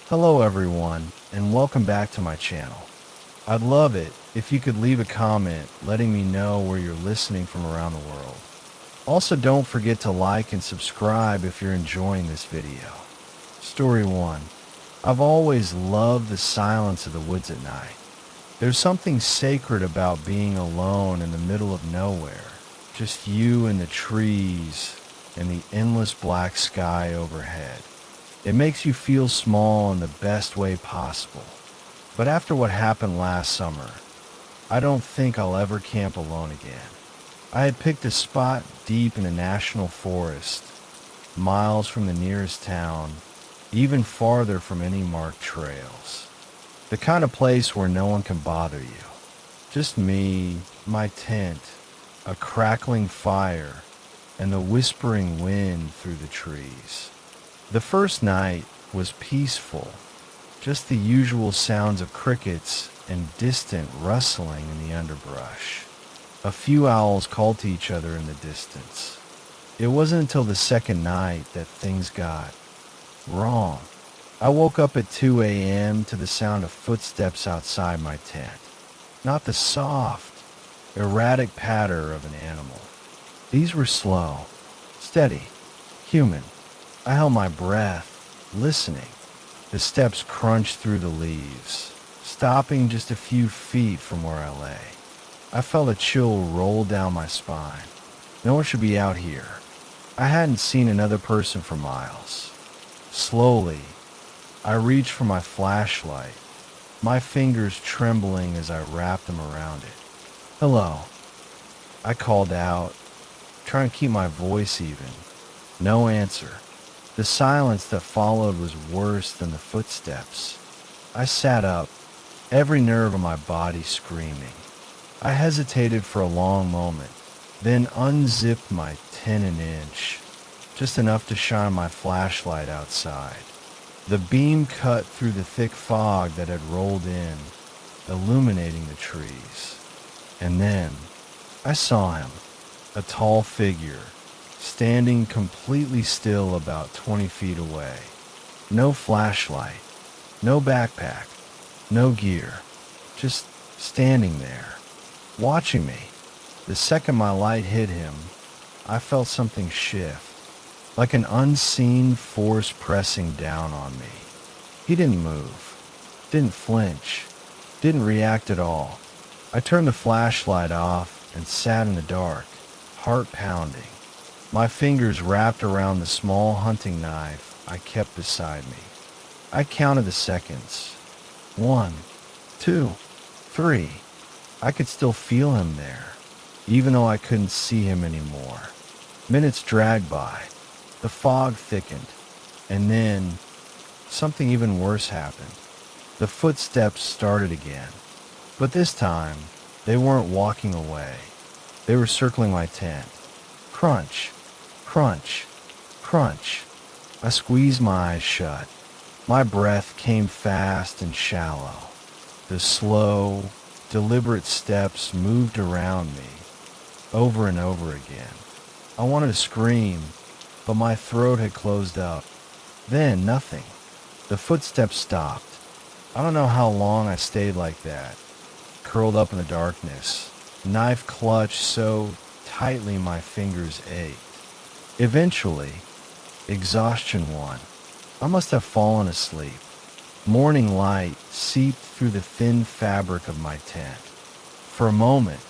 Hello everyone, and welcome back to my channel. I'd love it if you could leave a comment letting me know where you're listening from around the world. Also, don't forget to like and subscribe if you're enjoying this video. Story 1. I've always loved the silence of the woods at night. There's something sacred about being alone in the middle of nowhere. Just you and the trees and the endless black sky overhead. It makes you feel small in the best way possible. But after what happened last summer, I don't think I'll ever camp alone again. I had picked a spot deep in a national forest, miles from the nearest town, even farther from any marked trails. The kind of place where no one can bother you. Just me, my tent, a crackling fire, and the whispering wind through the trees. The first night was peaceful, just the usual sounds of crickets and distant rustling in the underbrush. A few owls called to each other in the distance. It wasn't until the second night that things got wrong. I woke up at 2 a.m. to the sound of footsteps outside my tent, not the soft, erratic patter of an animal. These were slow, steady, human. I held my breath, listening. The steps crunched through the leaves, stopping just a few feet from where I lay. I felt a chill roll down my spine. No one should be out here. I hadn't seen another person for miles. Slowly, I reached for my flashlight, my fingers trembling as I wrapped them around it. "Hello," I called out, trying to keep my voice even. No answer. The silence that followed was worse than the footsteps. I sat up, every nerve in my body screaming. I hesitated for a long moment, then unzipped my 10-inch, just enough to shine my flashlight outside. The beam cut through the thick fog that had rolled in, illuminating the trees. And then I saw him, a tall figure, standing completely still about 20 feet away. No flashlight, no backpack, no gear, just standing there, watching me. The second my light hit him, I felt something shift, like an unseen force pressing down on me. He didn't move, didn't flinch, didn't react at all. I turned the flashlight off and sat in the dark, heart pounding. My fingers wrapped around the small hunting knife I kept beside me. I counted the seconds. 1, 2, 3. I could still feel him there, even though I couldn't see him anymore. Minutes dragged by. The fog thickened, and then something even worse happened. The footsteps started again, but this time they weren't walking away. They were circling my tent. Crunch, crunch, crunch. I squeezed my eyes shut. My breath came fast and shallow. The slow, deliberate steps moved around me, over and over again. I wanted to scream, but my throat had closed up. Then nothing. The footsteps stopped. I don't know how long I stayed like that, curled up in the darkness, knife clutched so tightly my fingers ached. Eventually, exhaustion won. I must have fallen asleep. Morning light seeped through the thin fabric of my tent. For a moment,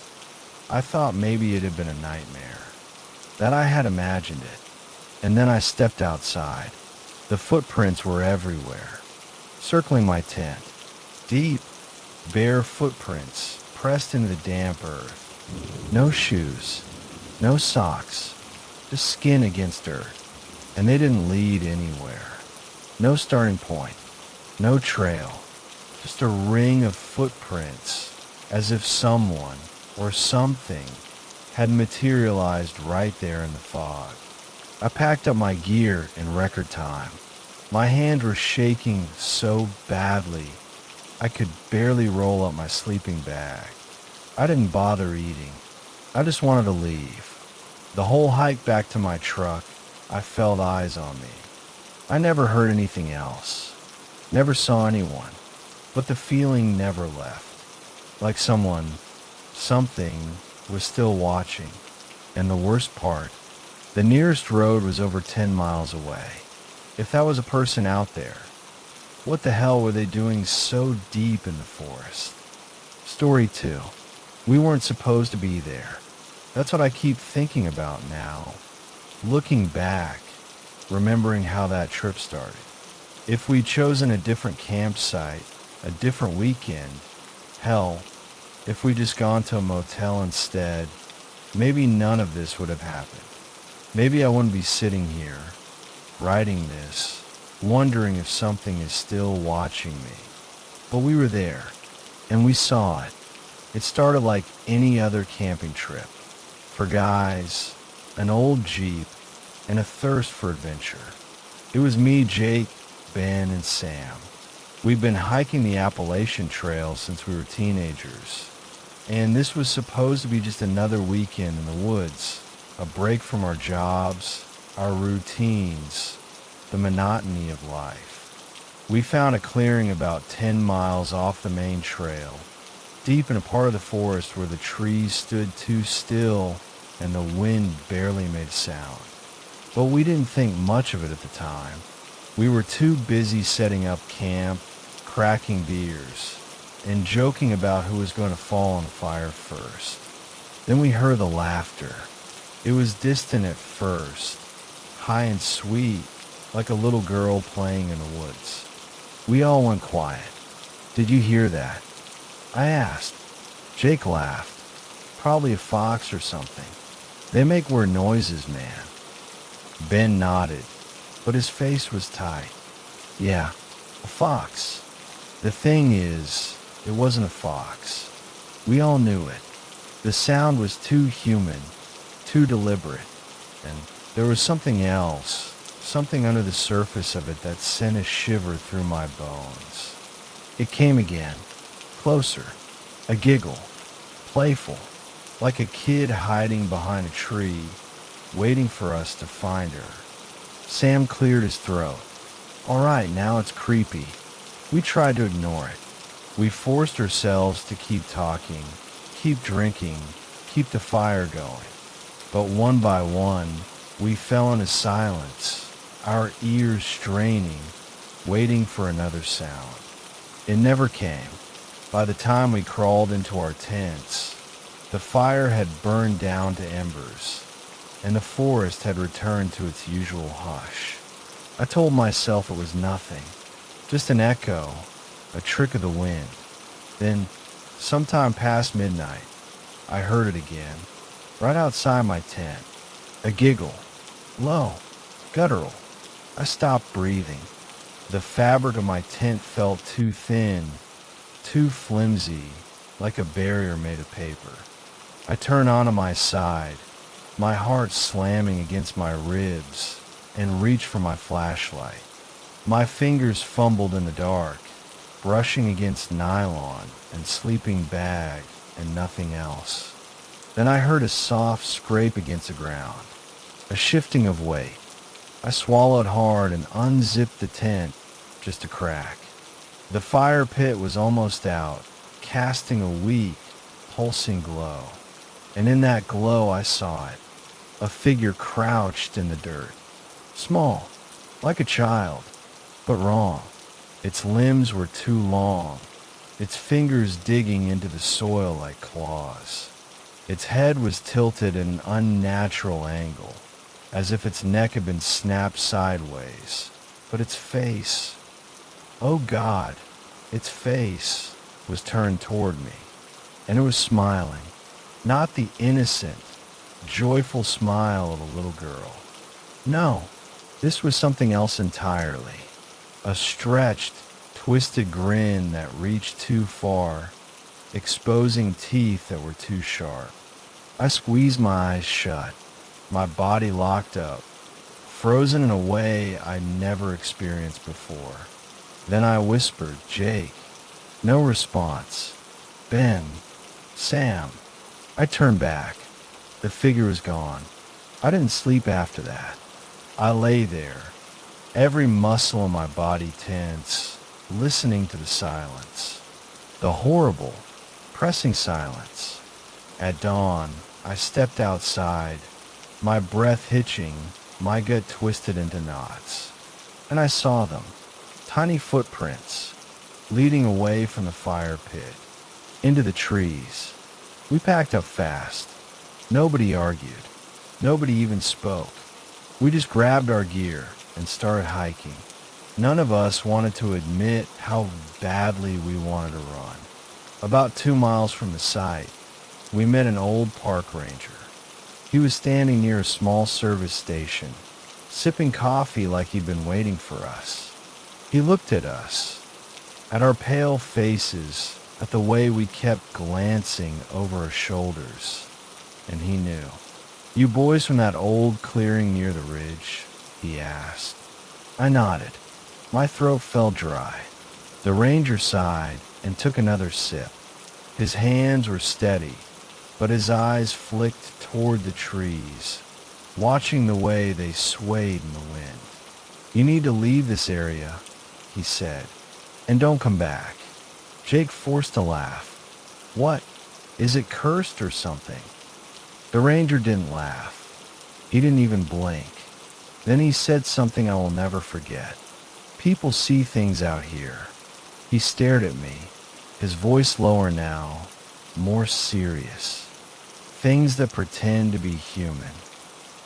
I thought maybe it had been a nightmare, that I had imagined it. And then I stepped outside. The footprints were everywhere, circling my tent. Deep, bare footprints pressed into the damp earth. No shoes, no socks, just skin against earth. And they didn't lead anywhere. No starting point, no trail, just a ring of footprints, as if someone or something had materialized right there in the fog. I packed up my gear in record time. My hands were shaking so badly I could barely roll up my sleeping bag. I didn't bother eating. I just wanted to leave. The whole hike back to my truck, I felt eyes on me. I never heard anything else. Never saw anyone, but the feeling never left. Like something was still watching. And the worst part, the nearest road was over 10 miles away. If that was a person out there, what the hell were they doing so deep in the forest? Story 2. We weren't supposed to be there. That's what I keep thinking about now. Looking back, remembering how that trip started. If we'd chosen a different campsite, a different weekend, hell, if we'd just gone to a motel instead, maybe none of this would have happened. Maybe I wouldn't be sitting here, writing this, wondering if something is still watching me. But we were there, and we saw it. It started like any other camping trip. For guys, an old Jeep, and a thirst for adventure. It was me, Jake, Ben, and Sam. We'd been hiking the Appalachian Trail since we were teenagers, and this was supposed to be just another weekend in the woods, a break from our jobs, our routines, the monotony of life. We found a clearing about 10 miles off the main trail, deep in a part of the forest where the trees stood too still and the wind barely made a sound. But we didn't think much of it at the time. We were too busy setting up camp, cracking beers, and joking about who was going to fall on the fire first. Then we heard the laughter. It was distant at first, high and sweet, like a little girl playing in the woods. We all went quiet. "Did you hear that?" I asked. Jake laughed. "Probably a fox or something. They make weird noises, man." Ben nodded, but his face was tight. "Yeah, a fox. The thing is, it wasn't a fox. We all knew it. The sound was too human, too deliberate, and there was something else, something under the surface of it that sent a shiver through my bones. It came again, closer, a giggle, playful, like a kid hiding behind a tree, waiting for us to find her." Sam cleared his throat. "All right, now it's creepy." We tried to ignore it. We forced ourselves to keep talking, keep drinking, keep the fire going. But one by one, we fell into silence, our ears straining, waiting for another sound. It never came. By the time we crawled into our tents, the fire had burned down to embers, and the forest had returned to its usual hush. I told myself it was nothing, just an echo, a trick of the wind. Then, sometime past midnight, I heard it again, right outside my tent. A giggle, low, guttural. I stopped breathing. The fabric of my tent felt too thin, too flimsy, like a barrier made of paper. I turned onto my side, my heart slamming against my ribs, and reached for my flashlight. My fingers fumbled in the dark, brushing against nylon and sleeping bag and nothing else. Then I heard a soft scrape against the ground, a shifting of weight. I swallowed hard and unzipped the tent, just a crack. The fire pit was almost out, casting a weak, pulsing glow. And in that glow I saw it, a figure crouched in the dirt. Small, like a child, but wrong. Its limbs were too long, its fingers digging into the soil like claws. Its head was tilted at an unnatural angle, as if its neck had been snapped sideways. But its face, oh God, its face was turned toward me, and it was smiling, not the innocent, joyful smile of a little girl. No, this was something else entirely. A stretched, twisted grin that reached too far, exposing teeth that were too sharp. I squeezed my eyes shut, my body locked up, frozen in a way I never experienced before. Then I whispered, "Jake." No response. "Ben." "Sam." I turned back. The figure was gone. I didn't sleep after that. I lay there, every muscle in my body tense, listening to the silence. The horrible, pressing silence. At dawn, I stepped outside, my breath hitching, my gut twisted into knots. And I saw them, tiny footprints, leading away from the fire pit, into the trees. We packed up fast. Nobody argued. Nobody even spoke. We just grabbed our gear and started hiking. None of us wanted to admit how badly we wanted to run. About 2 miles from the site, we met an old park ranger. He was standing near a small service station, sipping coffee like he'd been waiting for us. He looked at us, at our pale faces, at the way we kept glancing over our shoulders, and he knew. "You boys from that old clearing near the ridge?" he asked. I nodded. My throat felt dry. The ranger sighed and took another sip. His hands were steady, but his eyes flicked toward the trees, watching the way they swayed in the wind. "You need to leave this area," he said, "and don't come back." Jake forced a laugh. "What? Is it cursed or something?" The ranger didn't laugh. He didn't even blink. Then he said something I will never forget. "People see things out here." He stared at me, his voice lower now, more serious. "Things that pretend to be human."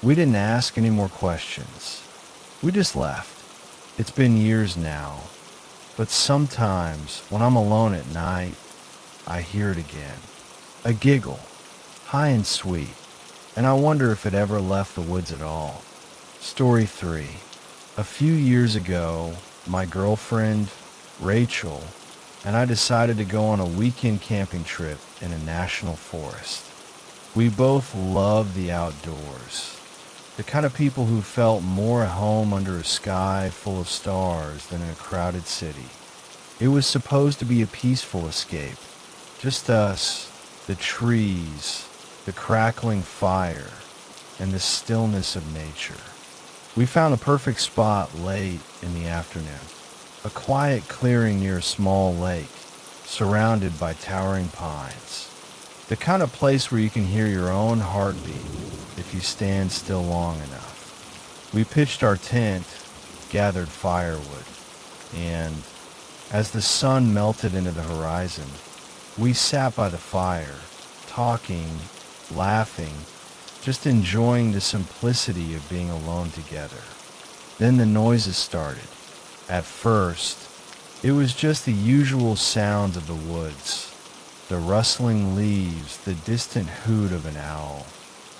We didn't ask any more questions. We just left. It's been years now, but sometimes when I'm alone at night, I hear it again. A giggle, high and sweet, and I wonder if it ever left the woods at all. Story 3. A few years ago, my girlfriend, Rachel, and I decided to go on a weekend camping trip in a national forest. We both love the outdoors, the kind of people who felt more at home under a sky full of stars than in a crowded city. It was supposed to be a peaceful escape, just us, the trees, the crackling fire, and the stillness of nature. We found a perfect spot late in the afternoon, a quiet clearing near a small lake, surrounded by towering pines. The kind of place where you can hear your own heartbeat if you stand still long enough. We pitched our tent, gathered firewood, and as the sun melted into the horizon, we sat by the fire, talking, laughing, just enjoying the simplicity of being alone together. Then the noises started. At first, it was just the usual sounds of the woods, the rustling leaves, the distant hoot of an owl,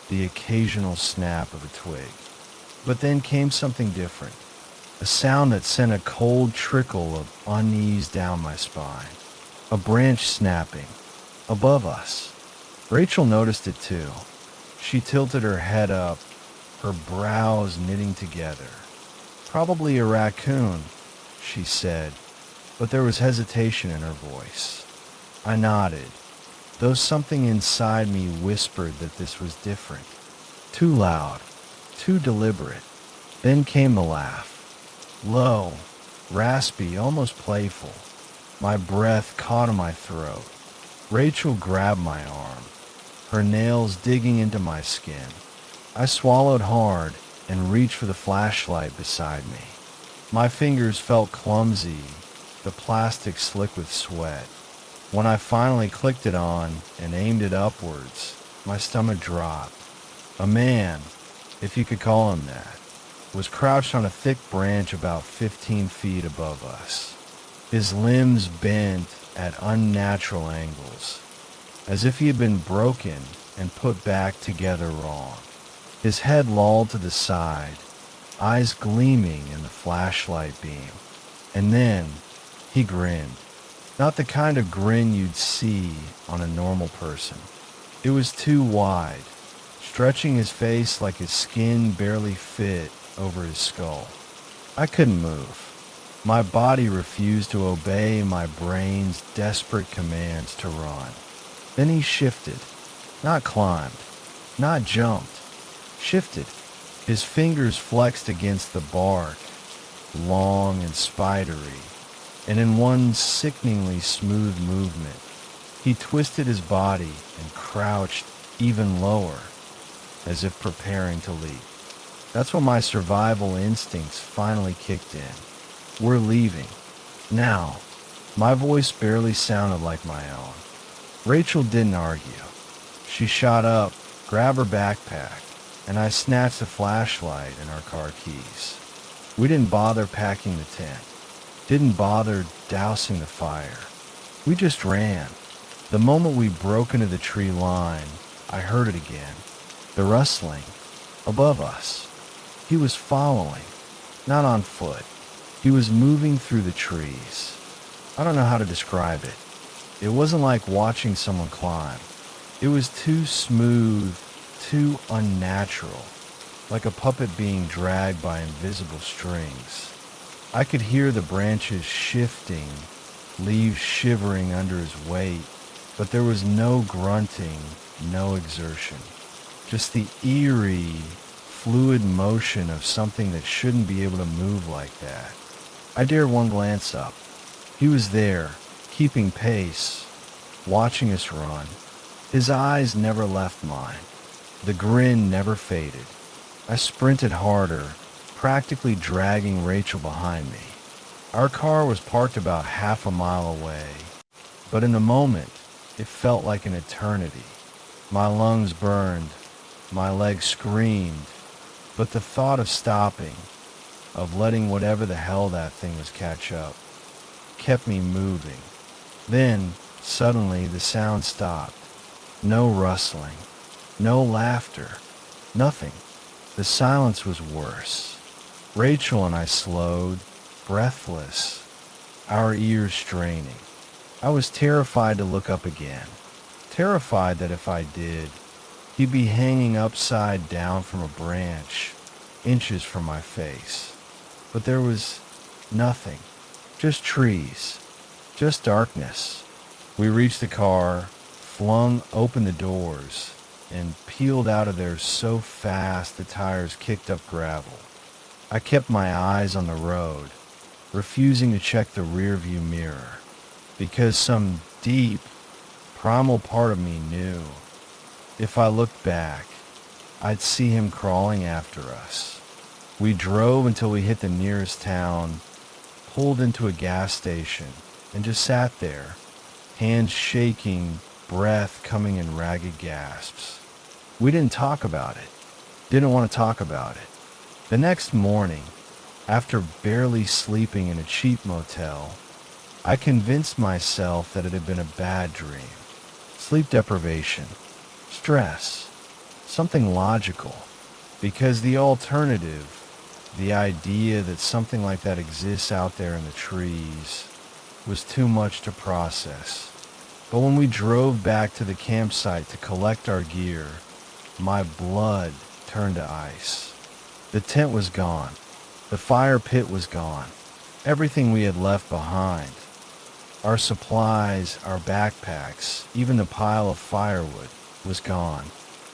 the occasional snap of a twig. But then came something different, a sound that sent a cold trickle of unease down my spine, a branch snapping, above us. Rachel noticed it too. She tilted her head up, her brows knitting together. "Probably a raccoon," she said, but there was hesitation in her voice. I nodded, though something inside me whispered that this was different. Too loud, too deliberate. Then came the laugh. Low, raspy, almost playful. My breath caught in my throat. Rachel grabbed my arm, her nails digging into my skin. I swallowed hard and reached for the flashlight beside me. My fingers felt clumsy, the plastic slick with sweat. When I finally clicked it on and aimed it upwards, my stomach dropped. A man, if you could call him that, was crouched on a thick branch about 15 feet above us. His limbs bent at unnatural angles, as if he had been broken and put back together wrong. His head lolled to the side, eyes gleaming in the flashlight beam. And then he grinned. Not the kind of grin you'd see on a normal person. It was too wide, stretching his face like his skin barely fit over his skull. I couldn't move. My body refused to obey my brain's desperate commands to run. Then he shifted, not climbed, not jumped, shifted. His fingers flexed against the bark, long and spidery, and in one sickeningly smooth movement, he twisted his body and crouched even lower, as if preparing to leap. That's when my survival instincts finally kicked in. We're leaving. Now. My voice barely sounded like my own. Rachel didn't argue. She shot up, grabbed her backpack, and I snatched a flashlight and our car keys. We didn't bother packing the tent. Didn't bother dousing the fire. We just ran. The moment we broke into the tree line, I heard it again. The rustling. Above us. He was following. Not on foot. He was moving through the trees. I don't know how to describe it. It wasn't like watching someone climb. It was too smooth, too unnatural, like a puppet being dragged by invisible strings. I could hear the branches shifting, leaves shivering under his weight, but there was no grunting, no exertion. Just the eerie, fluid motion of something that shouldn't be able to move like that. I dared one glance up. He was there, keeping pace, watching us run. His eyes never left mine. The grin never faded. I sprinted harder, practically dragging Rachel behind me. Our car was parked about half a mile away, but in the moment, it felt like an eternity. My lungs burned, my legs screamed, but the thought of stopping, of letting whatever the hell that thing was catch up, kept me moving. Then, suddenly, the sound stopped. No rustling, no laughter, nothing. The silence was worse. Rachel and I slowed, breathless, our ears straining. I was terrified to look up again, terrified that if I did, he'd be hanging upside down from a branch, inches from my face. But there was nothing. Just trees. Just darkness. We reached the car, flung open the doors, and peeled out of there so fast the tires kicked up gravel. I kept my eyes on the road, refusing to check the rearview mirror, because some deep, primal part of me knew if I looked back, I'd see him crawling after us. We drove until we hit the nearest town, pulled into a gas station, and just sat there, hands shaking, breath coming in ragged gasps. We didn't talk about it. Didn't want to talk about it. The next morning, after barely sleeping in a cheap motel, I convinced myself that it had been a bad dream. Sleep deprivation. Stress. Something logical. Because the alternative, the idea that something like that exists out there in the trees, was too much to process. But when we drove back to the campsite to collect our gear, my blood turned to ice. The tent was gone. The fire pit was gone. Everything we had left behind. Our supplies, our backpacks, even the pile of firewood was gone.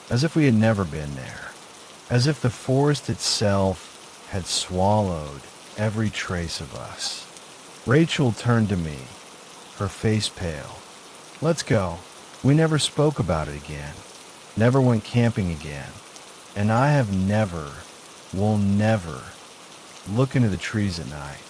As if we had never been there. As if the forest itself had swallowed every trace of us. Rachel turned to me, her face pale. Let's go. We never spoke about it again. Never went camping again. And I have never, will never, look into the trees at night.